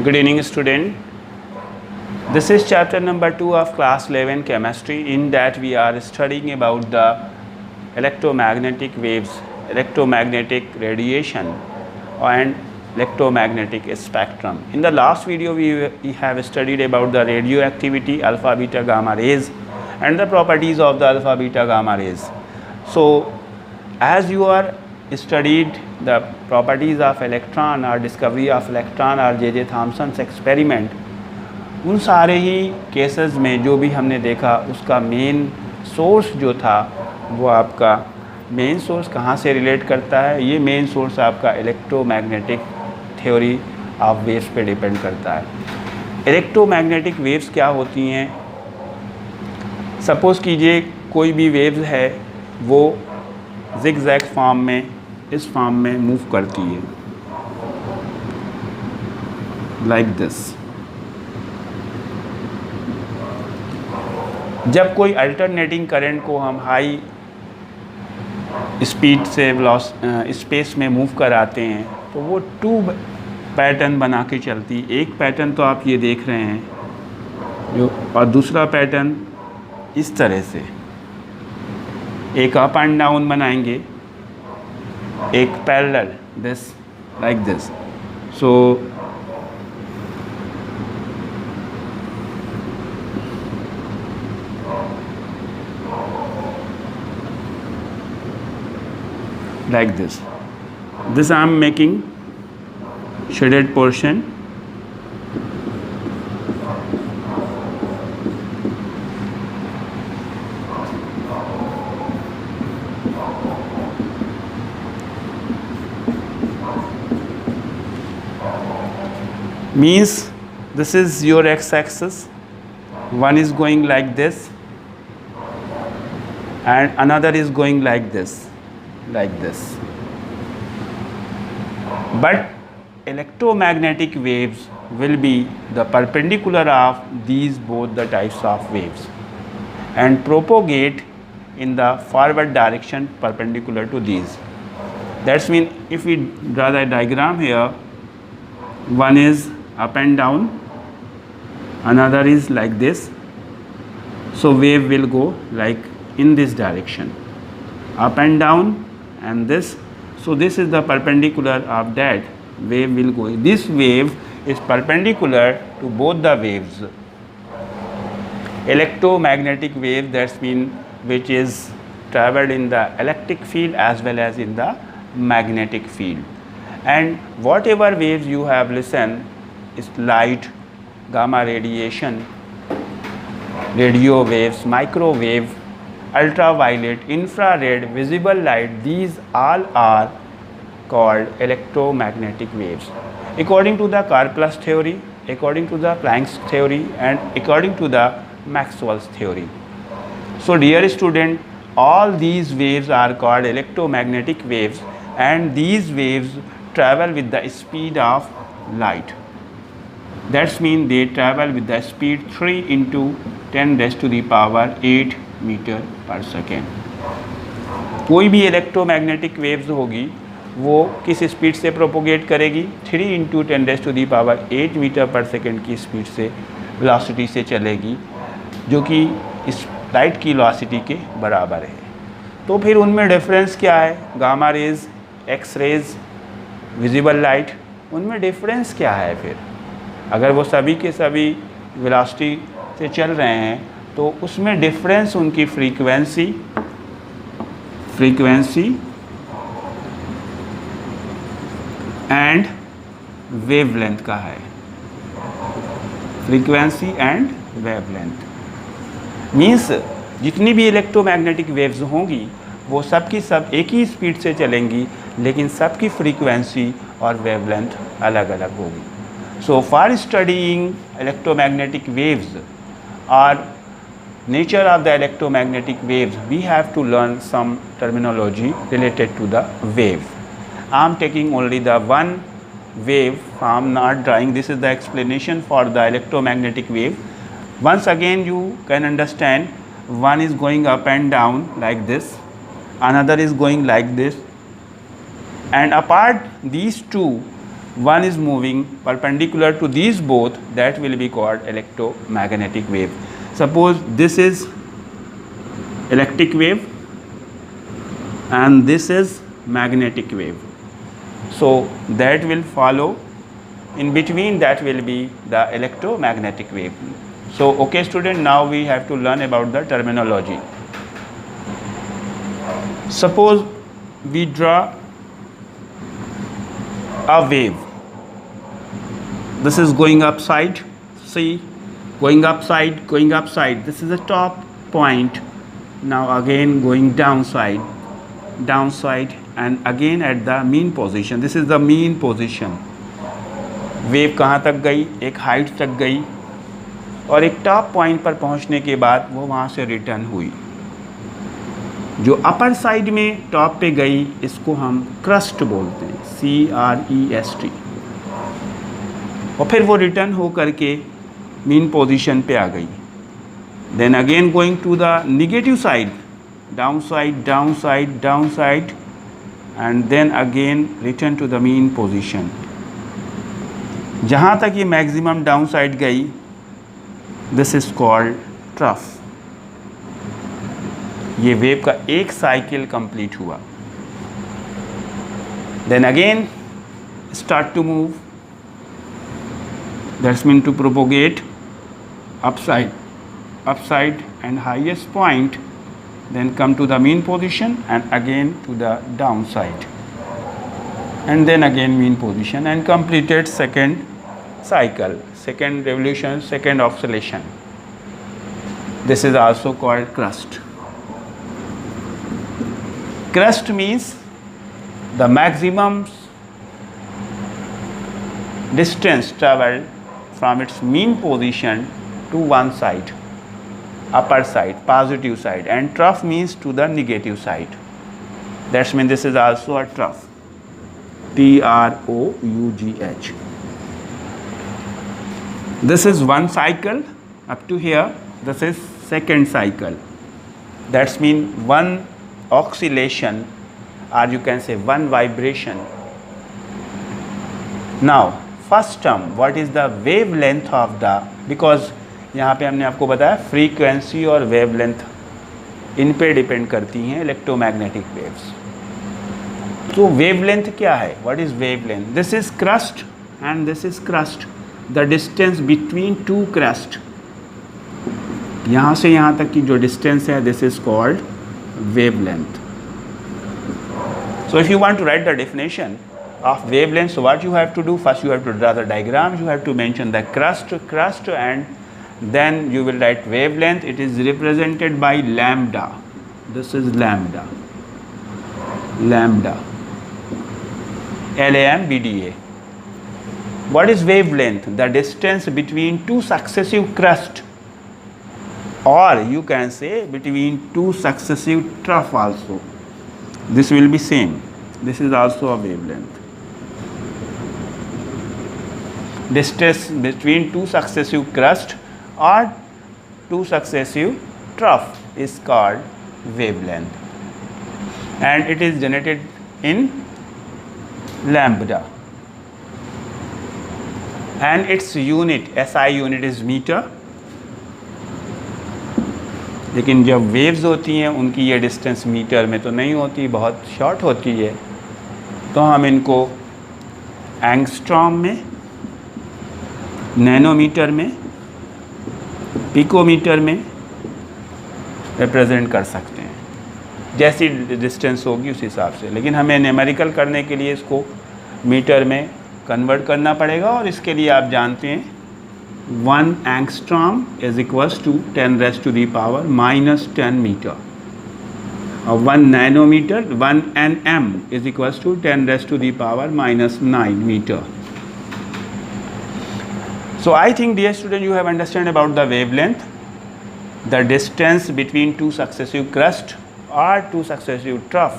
Good evening, student. This is chapter number 2 of class 11 chemistry. In that we are studying about the electromagnetic waves, electromagnetic radiation and electromagnetic spectrum. In the last video we have studied about the radioactivity, alpha, beta, gamma rays and the properties of the alpha, beta, gamma rays. So as you are studied the properties of electron or discovery of electron और J.J. Thomson's experiment, उन सारे ही cases में जो भी हमने देखा उसका main source जो था वो आपका मेन सोर्स कहाँ से रिलेट करता है, ये मेन सोर्स आपका इलेक्ट्रोमैग्नेटिक थ्योरी ऑफ वेव्स पे डिपेंड करता है। इलेक्ट्रोमैग्नेटिक वेव्स क्या होती हैं? सपोज़ कीजिए कोई भी वेव्स है वो ज़िगज़ैग फॉर्म में, इस फॉर्म में मूव करती है लाइक दिस। जब कोई अल्टरनेटिंग करंट को हम हाई स्पीड से स्पेस में मूव कराते हैं तो वो टू पैटर्न बना के चलती। एक पैटर्न तो आप ये देख रहे हैं जो, और दूसरा पैटर्न इस तरह से एक अप एंड डाउन बनाएंगे, एक parallel this like this. So like this I am making shaded portion, means this is your x-axis, one is going like this and another is going like this, but electromagnetic waves will be the perpendicular of these both the types of waves and propagate in the forward direction perpendicular to these. That's mean if we draw the diagram here, one is up and down, another is like this, so wave will go like in this direction, up and down and this. So this is the perpendicular of that wave will go. This wave is perpendicular to both the waves. Electromagnetic wave, that's mean which is traveled in the electric field as well as in the magnetic field. And whatever waves you have listened is light, gamma radiation, radio waves, microwave, ultraviolet, infrared, visible light, these all are called electromagnetic waves. According to the Karplus theory, according to the Planck's theory and according to the Maxwell's theory. So dear student, all these waves are called electromagnetic waves and these waves travel with the speed of light. That means they travel with the speed 3 into 10 raised to the power 8 metre per second. कोई भी electromagnetic waves होगी वो किस speed से propagate करेगी? 3 into 10 raise to the power 8 metre per second की speed से, velocity से चलेगी, जो कि इस लाइट की वेलोसिटी के बराबर है। तो फिर उनमें डिफरेंस क्या है? Gamma rays, X rays, visible light, उनमें डिफरेंस क्या है? फिर अगर वो सभी के सभी वेलोसिटी से चल रहे हैं तो उसमें डिफरेंस उनकी फ्रीक्वेंसी एंड वेवलेंथ का है। फ्रीक्वेंसी एंड वेवलेंथ मीन्स जितनी भी इलेक्ट्रोमैग्नेटिक वेव्स होंगी वो सब की सब एक ही स्पीड से चलेंगी, लेकिन सबकी फ्रीक्वेंसी और वेवलेंथ अलग अलग होगी। So for studying electromagnetic waves और nature of the electromagnetic waves, we have to learn some terminology related to the wave. I am taking only the one wave, I am not drawing. This is the explanation for the electromagnetic wave. Once again you can understand, one is going up and down like this, another is going like this, and apart these two one is moving perpendicular to these both, that will be called electromagnetic wave. Suppose this is electric wave and this is magnetic wave, so that will follow, in between that will be the electromagnetic wave. So okay student, now we have to learn about the terminology. Suppose we draw a wave. This is going upside, see, going upside, going upside. This is the top point. Now again going downside, downside, and again at the mean position. This is the mean position. Wave कहाँ तक गई? एक height तक गई और एक top point पर पहुँचने के बाद वो वहाँ से रिटर्न हुई. जो अपर साइड में टॉप पे गई इसको हम क्रस्ट बोलते हैं, CREST. और फिर वो रिटर्न हो करके मीन पोजीशन पे आ गई. Then again going to the negative side, down side, down side, down side, and then again return to the mean position. जहाँ तक ये मैक्सिमम डाउन साइड गई, दिस इज कॉल्ड ट्रफ. ये वेव का एक साइकिल कंप्लीट हुआ. Then again start to move, that's mean to propagate upside, upside and highest point, then come to the mean position and again to the downside, and then again mean position, and completed second cycle, second revolution, second oscillation. This is also called crust. Crust means the maximum distance traveled from its mean position to one side, upper side, positive side, and trough means to the negative side. That means this is also a trough, TROUGH. This is one cycle up to here. This is second cycle. That means one oscillation, or you can say one vibration. Now first term, what is the wavelength of the, because यहाँ पे हमने आपको बताया frequency और wavelength इन पे depend करती हैं electromagnetic waves. तो वेवलेंथ क्या है? What is wavelength? This is crest and this is crest, the distance between two crest. यहाँ से यहाँ तक की जो डिस्टेंस है, this is called wavelength. So if you want to write the definition of wavelength, so what you have to do? First you have to draw the diagram, you have to mention the crust, and then you will write wavelength. It is represented by lambda. This is lambda, lambda, LAMBDA. What is wavelength? The distance between two successive crusts, or you can say between two successive trough also. This will be same. This is also a wavelength. Distance between two successive crusts or two successive trough is called wavelength, and it is generated in lambda, and its unit, SI unit is meter. लेकिन जब waves होती हैं उनकी ये distance metre में तो नहीं होती, बहुत शॉर्ट होती है, तो हम इनको एंगस्ट्रॉम में, नैनोमीटर में, पिकोमीटर में रिप्रेजेंट कर सकते हैं. जैसी डिस्टेंस होगी उस हिसाब से, लेकिन हमें न्यूमेरिकल करने के लिए इसको मीटर में कन्वर्ट करना पड़ेगा. और इसके लिए आप जानते हैं 1 angstrom is equals to 10⁻⁻10 metre, और 1 nanometre, 1 nm is equals to 10⁻⁻9 meter. So I think, dear student, you have understand about the wavelength, the distance between two successive crusts or two successive trough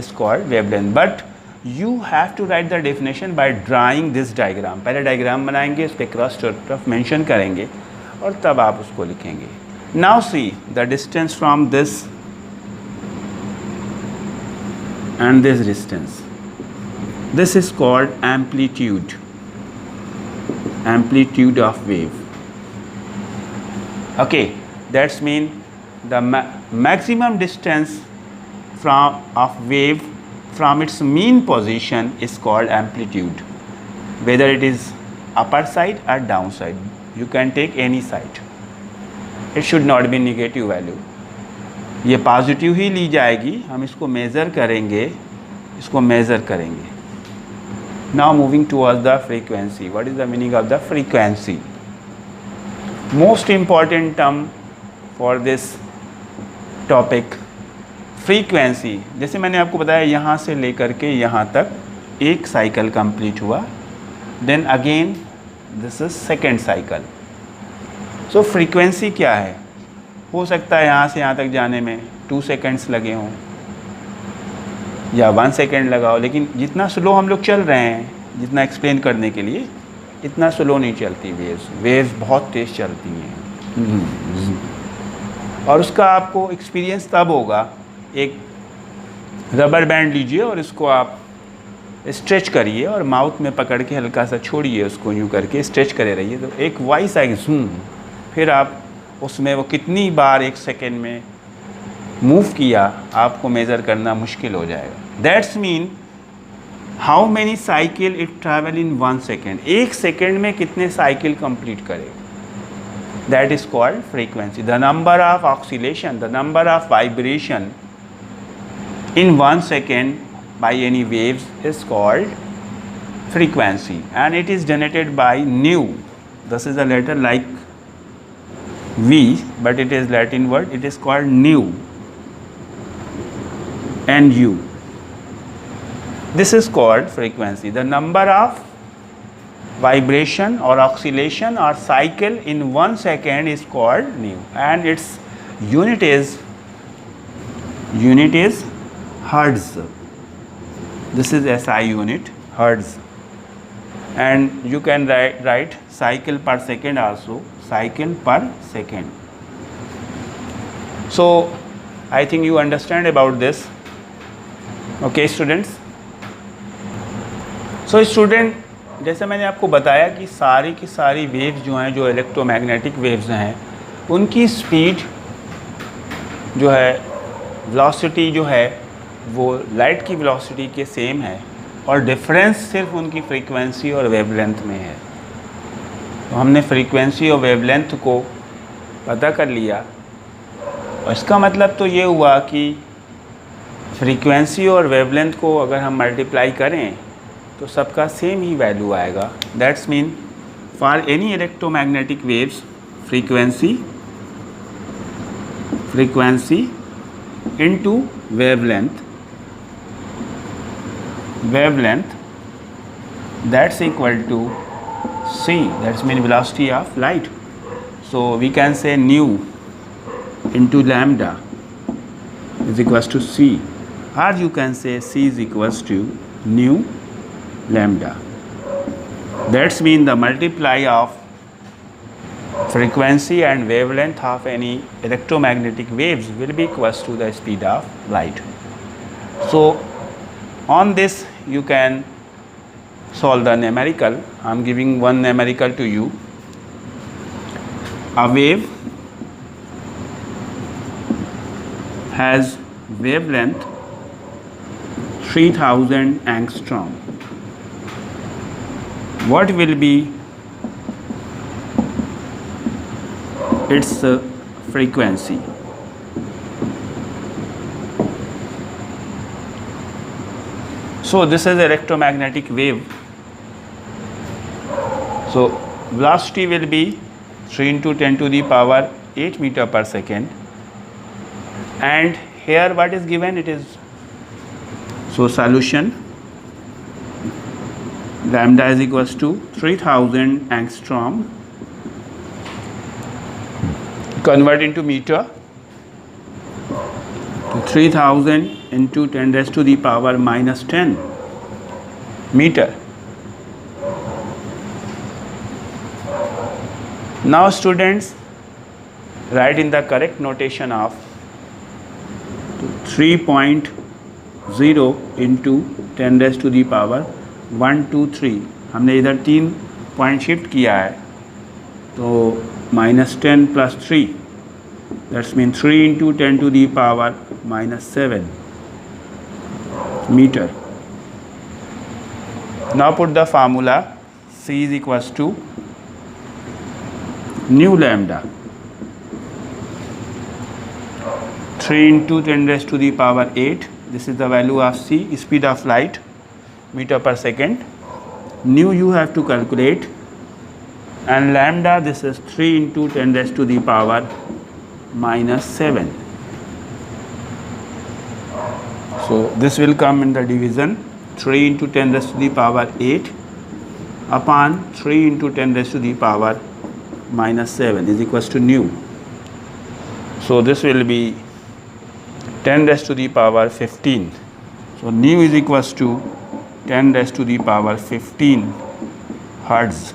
is called wavelength. But you have to write the definition by drawing this diagram. पहले diagram बनाएंगे, उस पे crust और trough mention करेंगे और तब आप उसको लिखेंगे. Now see the distance from this and this distance. This is called amplitude of wave. Okay, that's mean the maximum distance of wave from its mean position is called amplitude, whether it is upper side or down side. You can take any side. It should not be negative value. ये positive ही ली जाएगी. हम इसको measure करेंगे, Now moving towards the frequency. What is the meaning of the frequency? Most important term for this topic, frequency. जैसे मैंने आपको बताया यहाँ से लेकर के यहाँ तक एक साइकिल कंप्लीट हुआ. Then again this is second cycle. So frequency क्या है? हो सकता है यहाँ से यहाँ तक जाने में 2 seconds लगे हों या 1 second लगा हो, लेकिन जितना स्लो हम लोग चल रहे हैं, जितना एक्सप्लेन करने के लिए, इतना स्लो नहीं चलती वेव्स बहुत तेज़ चलती हैं. और उसका आपको एक्सपीरियंस तब होगा, एक रबर बैंड लीजिए और इसको आप स्ट्रेच करिए और माउथ में पकड़ के हल्का सा छोड़िए, उसको यूँ करके स्ट्रेच करे रहिए, तो एक वॉइस आएगी झूम. फिर आप उसमें वो कितनी बार 1 सेकेंड में मूव किया आपको मेज़र करना मुश्किल हो जाएगा. That's mean how many cycle it travel in 1 second. 1 second में कितने साइकिल कंप्लीट करेगा. That is called frequency. The number of oscillation, the number of vibration in 1 second by any waves is called frequency, and it is generated by nu. This is a letter like V, but it is Latin word. It is called nu, nu. This is called frequency. The number of vibration or oscillation or cycle in 1 second is called nu, and its unit is hertz. This is SI unit, hertz. And you can write cycle per second also, cycle per second. So I think you understand about this. Okay students. So student, जैसे मैंने आपको बताया कि सारी की सारी waves जो हैं, जो इलेक्ट्रोमैग्नेटिक वेव्स हैं, उनकी स्पीड जो है, वेलोसिटी जो है, वो लाइट की वेलोसिटी के सेम है, और डिफरेंस सिर्फ उनकी फ्रीक्वेंसी और वेवलेंथ में है. तो हमने फ्रीक्वेंसी और वेवलेंथ को पता कर लिया, और इसका मतलब तो ये हुआ कि फ्रीक्वेंसी और वेवलेंथ को अगर हम मल्टीप्लाई करें तो सबका सेम ही वैल्यू आएगा. That's mean for any electromagnetic waves frequency into wavelength, that's equal to c. That's mean velocity of light. So we can say nu into lambda is equals to c, or you can say c is equals to nu lambda. That's mean the multiply of frequency and wavelength of any electromagnetic waves will be equals to the speed of light. So on this you can solve the numerical. I am giving one numerical to you. A wave has wavelength 3000 angstrom. What will be its frequency? So this is electromagnetic wave. So velocity will be 3 into 10 to the power 8 meter per second, and here what is given, it is, so solution lambda is equals to 3000 angstrom, convert into meter, to 3000 into 10 raised to the power minus 10 meter. Now students, write in the correct notation of 3.0 into 10 raised to the power 1 2 3 हमने इधर 3 point shift किया है, तो -10 + 3 that's mean 3 × 10⁻⁻⁷ meter. Now put the formula C is equals to nu lambda 3 × 10⁸. This is the value of C, speed of light, meter per second. Nu you have to calculate, and lambda, this is 3 × 10⁻⁷. So this will come in the division 3 × 10⁸ upon 3 × 10⁻⁷ is equals to nu. So this will be 10⁻15. So nu is equals to 10⁻15 hertz.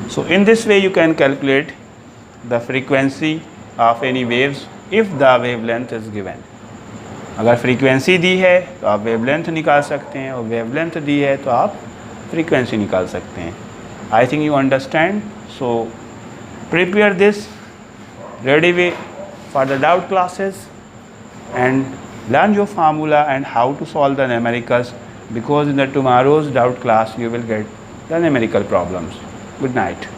So in this way you can calculate the frequency of any waves if the wavelength is given. अगर frequency दी है तो आप wavelength निकाल सकते हैं, और wavelength दी है तो आप फ्रीक्वेंसी निकाल सकते हैं. I think you understand. So prepare this ready way for the doubt classes and learn your formula and how to solve the numericals, because in the tomorrow's doubt class you will get the numerical problems. Good night.